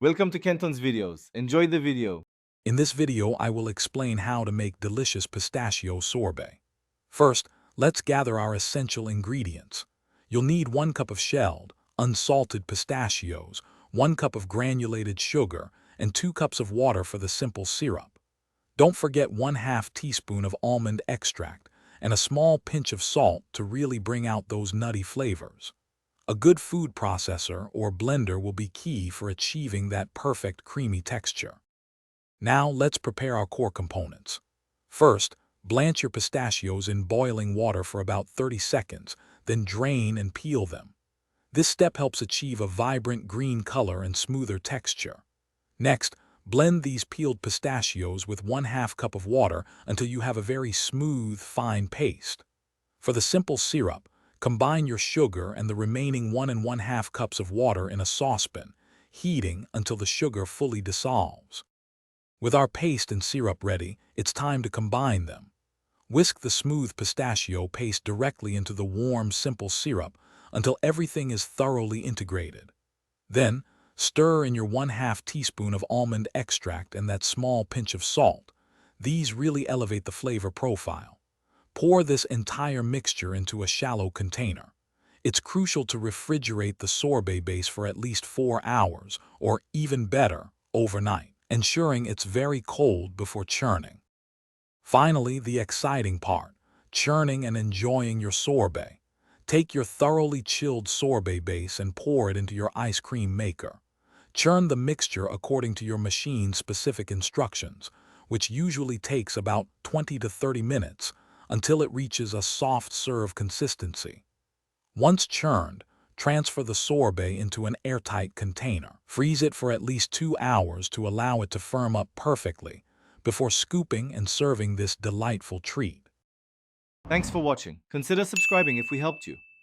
Welcome to Kenton's videos. Enjoy the video. In this video, I will explain how to make delicious pistachio sorbet. First, let's gather our essential ingredients. You'll need 1 cup of shelled, unsalted pistachios, 1 cup of granulated sugar, and 2 cups of water for the simple syrup. Don't forget 1/2 teaspoon of almond extract and a small pinch of salt to really bring out those nutty flavors. A good food processor or blender will be key for achieving that perfect creamy texture. Now let's prepare our core components. First, blanch your pistachios in boiling water for about 30 seconds, then drain and peel them. This step helps achieve a vibrant green color and smoother texture. Next, blend these peeled pistachios with 1/2 cup of water until you have a very smooth, fine paste. For the simple syrup, combine your sugar and the remaining 1 and 1/2 cups of water in a saucepan, heating until the sugar fully dissolves. With our paste and syrup ready, it's time to combine them. Whisk the smooth pistachio paste directly into the warm, simple syrup until everything is thoroughly integrated. Then, stir in your 1/2 teaspoon of almond extract and that small pinch of salt. These really elevate the flavor profile. Pour this entire mixture into a shallow container. It's crucial to refrigerate the sorbet base for at least 4 hours, or even better, overnight, ensuring it's very cold before churning. Finally, the exciting part, churning and enjoying your sorbet. Take your thoroughly chilled sorbet base and pour it into your ice cream maker. Churn the mixture according to your machine's specific instructions, which usually takes about 20 to 30 minutes until it reaches a soft serve consistency. Once churned, transfer the sorbet into an airtight container. Freeze it for at least 2 hours to allow it to firm up perfectly before scooping and serving this delightful treat. Thanks for watching. Consider subscribing if we helped you.